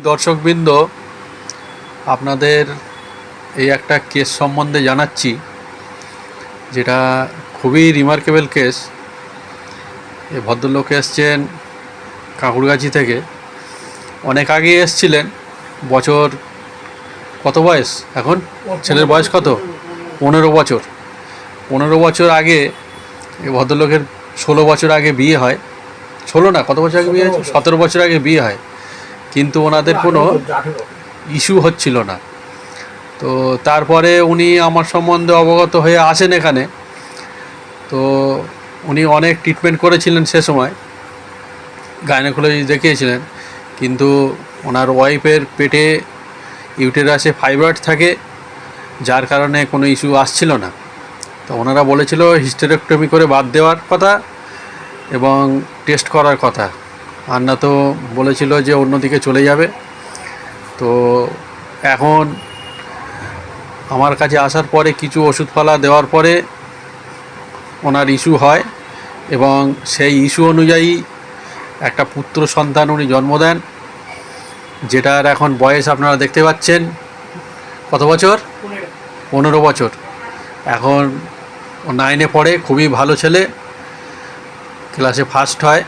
দর্শকবৃন্দ, আপনাদের এই একটা কেস সম্বন্ধে জানাচ্ছি, যেটা খুবই রিমার্কেবল কেস। এই ভদ্রলোক এসছেন কাঁকুড়গাছি থেকে, অনেক আগে এসছিলেন। বছর কত বয়স এখন? ছেলের বয়স কত? 15 বছর। 15 বছর আগে এই ভদ্রলোকের 16 বছর আগে বিয়ে হয়। 16 না, কত বছর আগে বিয়ে হয়েছে? 17 বছর আগে বিয়ে হয়, কিন্তু ওনাদের কোনো ইস্যু হচ্ছিল না। তো তারপরে উনি আমার সম্বন্ধে অবগত হয়ে আসেন এখানে। তো উনি অনেক ট্রিটমেন্ট করেছিলেন, সে সময় গাইনোকোলজিস্ট দেখিয়েছিলেন, কিন্তু ওনার ওয়াইফের পেটে ইউটেরাসে ফাইব্রয়েড থাকে, যার কারণে কোনো ইস্যু আসছিল না। তো ওনারা বলেছিল হিস্টেরেক্টমি করে বাদ দেওয়ার কথা এবং টেস্ট করার কথা, আর না তো বলেছিল যে অন্যদিকে চলে যাবে। তো এখন আমার কাছে আসার পরে কিছু ওষুধপালা দেওয়ার পরে ওনার ইস্যু হয়, এবং সেই ইস্যু অনুযায়ী একটা পুত্র সন্তান উনি জন্ম দেন, যেটার এখন বয়স আপনারা দেখতে পাচ্ছেন। কত বছর? 15 বছর। এখন ও 9-এ পড়ে, খুবই ভালো ছেলে, ক্লাসে ফার্স্ট হয়।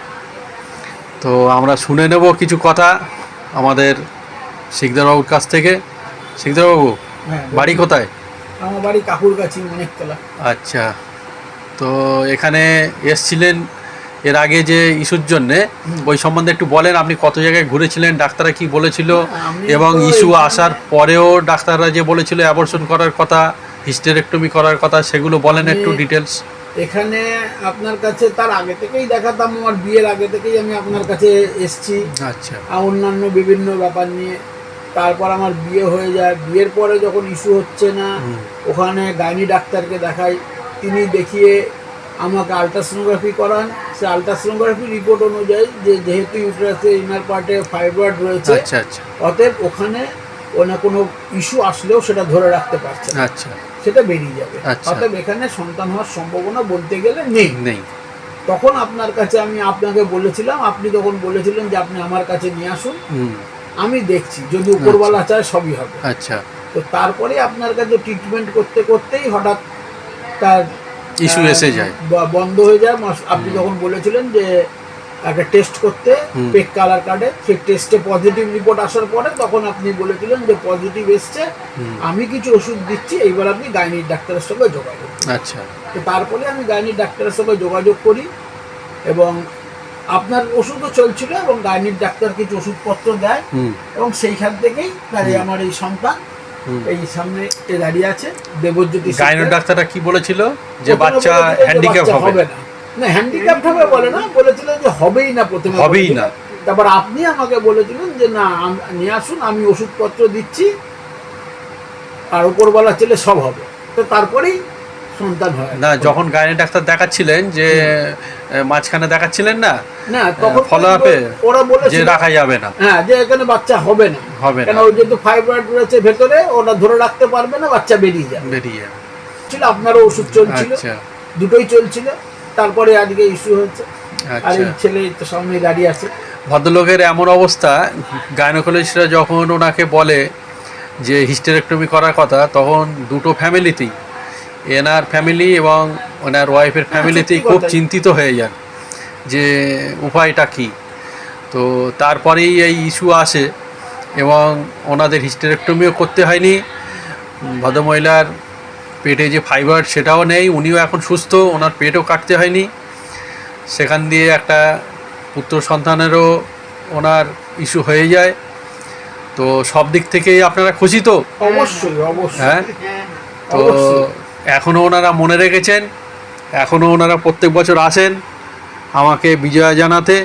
তো আমরা শুনে নেব কিছু কথা আমাদের শিকদারবাবুর কাছ থেকে। শিকদারবাবু, বাড়ি কোথায়? আমার বাড়ি কাঁকুড়গাছি, অনেকতলা। আচ্ছা, তো এখানে এসছিলেন এর আগে যে ইস্যুর জন্যে, ওই সম্বন্ধে একটু বলেন। আপনি কত জায়গায় ঘুরেছিলেন, ডাক্তাররা কি বলেছিল, এবং ইস্যু আসার পরেও ডাক্তাররা যে বলেছিল অ্যাবর্শন করার কথা, হিস্টেরেক্টমি করার কথা, সেগুলো বলেন একটু ডিটেলস। এখানে আপনার কাছে তার আগে থেকেই দেখাতাম, আমার বিয়ের আগে থেকেই আমি আপনার কাছে এসছি। আচ্ছা। অন্যান্য বিভিন্ন ব্যাপার নিয়ে। তারপর আমার বিয়ে হয়ে যায়। বিয়ের পরে যখন ইস্যু হচ্ছে না, ওখানে গাইনি ডাক্তারকে দেখাই। তিনি দেখিয়ে আমাকে আলট্রাসোনোগ্রাফি করান। সে আলট্রাসোনোগ্রাফি রিপোর্ট অনুযায়ী যেহেতু ইউটেরাসে ইনার পার্টে ফাইব্রয়েড রয়েছে, আচ্ছা আচ্ছা, অতএব ওখানে কোনো ইস্যু আসলেও সেটা ধরে রাখতে পারছে না। আচ্ছা, সেটা বেরিয়ে যাবে। আচ্ছা। অতএব এখানে সন্তান হওয়ার সম্ভাবনা বলতে গেলে নেই। নেই। তখন আপনার কাছে আমি আপনাকে বলেছিলাম, আপনি তখন বলেছিলেন যে আপনি আমার কাছে নিয়ে আসুন, আমি দেখছি, যদি উপরওয়ালা চায় সবই হবে। আচ্ছা। তো তারপরে আপনার কাছে ট্রিটমেন্ট করতে করতেই হঠাৎ তার ইস্যু এসে যায়, বন্ধ হয়ে যায়। আপনি তখন বলেছিলেন যে একটা টেস্ট করতে, পেক কালার কার্ডে। সেই টেস্টে পজিটিভ রিপোর্ট আসার পরে তখন আপনি বলেছিলেন যে পজিটিভ এসছে, আমি কিছু ওষুধ দিচ্ছি, এইবার আপনি গাইনির ডাক্তারের সঙ্গে যোগাযোগ। আচ্ছা। তো তারপরে আমি গাইনির ডাক্তারের সঙ্গে যোগাযোগ করি, এবং আপনার ওষুধও চলছিল, এবং গাইনির ডাক্তার কিছু ওষুধপত্র দেয়, এবং সেইখান থেকেই আমার এই সন্তান এই সামনে দাঁড়িয়ে আছে। দেবজ্যোতি। গাইনির ডাক্তাররা কি বলেছিল? যে বাচ্চা হ্যান্ডিক্যাপ হবে না। না, হ্যান্ডিক্যাপ হবে বলে না, বলেছিলেন যে হবেই না, প্রথমে হবেই না। তারপর আপনি আমাকে বলেছিলেন যে না, নিয়ে আসুন, আমি ওষুধপত্র দিচ্ছি, আর উপরওয়ালা ছেলে সব হবে। তো তারপরেই সন্তান হয় না, যখন গাইনি ডাক্তার দেখাচ্ছিলেন, যে মাঝখানে দেখাচ্ছিলেন না, না, তখন ফলো আপে ওরা বলে যে রাখা যাবে না। হ্যাঁ, যে এখানে বাচ্চা হবে না, হবে না, কেন ওই যেহেতু ফাইব্রয়েড রয়েছে ভেতরে, ওটা ধরে রাখতে পারবে না, বাচ্চা বেরিয়ে যাবে। ছিল আপনারও ওষুধ চলছিল, দুটোই চলছিল। তারপরে আজকে ইস্যু হচ্ছে, আর এই ছেলে তো সামনে দাঁড়িয়ে আছে। ভদ্রলোকের এমন অবস্থা, গাইনোকোলজিস্টরা যখন ওনাকে বলে যে হিস্টেরেক্টমি করার কথা, তখন দুটো ফ্যামিলিতেই, এনার ফ্যামিলি এবং ওনার ওয়াইফের ফ্যামিলিতেই খুব চিন্তিত হয়ে যান যে উপায়টা কী। তো তারপরেই এই ইস্যু আসে, এবং ওনাদের হিস্টেরেক্টমিও করতে হয়নি। ভদ্রমহিলার পেটে যে ফাইব্রয়েড সেটাও নেই, উনিও এখন সুস্থ, ওনার পেটও কাটতে হয়নি। সেখান দিয়ে একটা পুত্র সন্তানেরও ওনার ইস্যু হয়ে যায়। তো সব দিক থেকেই আপনারা খুশি তো? অবশ্যই, অবশ্যই। হ্যাঁ। তো এখনও ওনারা মনে রেখেছেন, এখনও ওনারা প্রত্যেক বছর আসেন আমাকে বিজয়া জানাতে,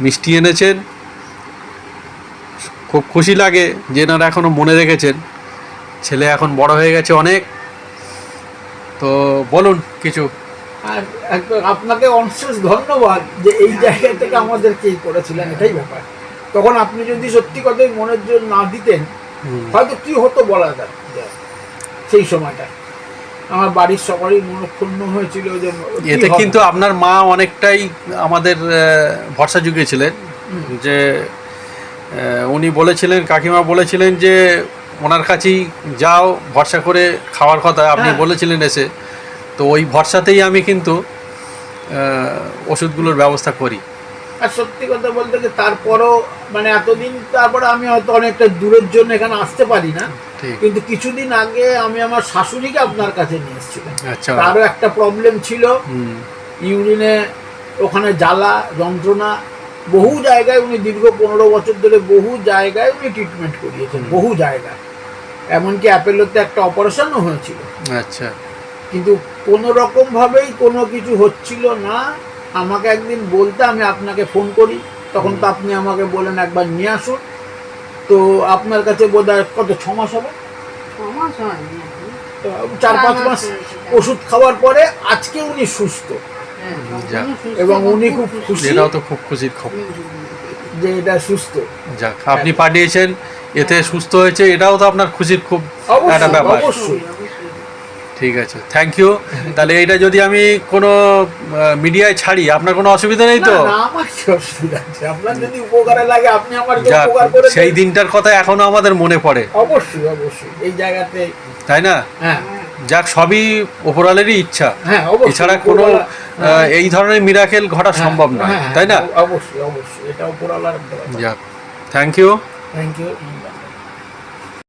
মিষ্টি এনেছেন। খুব খুশি লাগে যে এনারা এখনও মনে রেখেছেন। ছেলে এখন বড় হয়ে গেছে অনেক। তো বলুন কিছু। আর আপনাকে অশেষ ধন্যবাদ যে এই জায়গা থেকে আমাদেরকে করেছিলেন, এটাই ব্যাপার। তখন আপনি যদি সত্যি কথাই মনের জোর না দিতেন, হয়তো কি হতো বলা যায়। সেই সময়টা আমার বাড়ির সবারই মনক্ষুণ্ণ হয়েছিল যে এতে, কিন্তু আপনার মা অনেকটাই আমাদের ভরসা জুগিয়েছিলেন যে উনি বলেছিলেন, কাকিমা বলেছিলেন যে ওনার কাছেই যাও, ভরসা করে খাওয়ার কথা আপনি হ্যাঁ। বলেছিলেন এসে। তো ওই ভরসাতেই আমি কিন্তু ওষুধগুলোর ব্যবস্থা করি। আর সত্যি কথা বলতে কি তারপরও মানে এতদিন তারপরে আমি হয়তো অনেকটা দূরের জন্য এখানে আসতে পারি না, ঠিক। কিন্তু কিছুদিন আগে আমি আমার শাশুড়িকে আপনার কাছে নিয়ে এসেছিলাম। আচ্ছা। তারও একটা প্রবলেম ছিল, হুম। ইউরিনে ওখানে জ্বালা যন্ত্রণা, বহু জায়গায় উনি দীর্ঘ 15 বছর ধরে বহু জায়গায় উনি ট্রিটমেন্ট করিয়েছেন, বহু জায়গায়, এমনকি অ্যাপেলোতে একটা অপারেশনও হয়েছিল। আচ্ছা। কিন্তু কোনো রকমভাবেই কোনো কিছু হচ্ছিল না। আমাকে একদিন বলতে আমি আপনাকে ফোন করি, তখন তো আপনি আমাকে বলেন একবার নিয়ে আসুন। তো আপনার কাছে বোধহয় কত 6 মাস হবে, 4-5 মাস ওষুধ খাওয়ার পরে আজকে উনি সুস্থ, যাক, এবং উনি খুব খুশি এটাও তো খুব খুশির খবর। যে এটা সুস্থ। যাক, আপনি পাঠিয়েছেন, এতে সুস্থ হয়েছে, এটাও তো আপনার খুশির খুব একটা অবশ্যই ব্যাপার। অবশ্যই। ঠিক আছে, থ্যাংক ইউ। তাহলে এইটা যদি আমি কোনো মিডিয়ায় ছাড়ি, আপনার কোনো অসুবিধা নেই তো? না, না, আমার কি অসুবিধা আছে? আপনার যদি উপকারে লাগে আপনি আমার যে যাক, উপকার করে সেই দেন। দিনটার কথা এখনো আমাদের মনে পড়ে, অবশ্যই অবশ্যই এই জায়গাতে। তাই না? হ্যাঁ যাক, সবই ওপরওয়ালেরই ইচ্ছা, হ্যাঁ অবশ্যই। এছাড়া কোনো উপরওয়ালা, এই ধরনের মিরাকেল ঘটা সম্ভব নয়, হ্যাঁ, তাই না? অবশ্যই অবশ্যই এটা উপরওয়ালার। যাক, থ্যাংক ইউ। Thank you.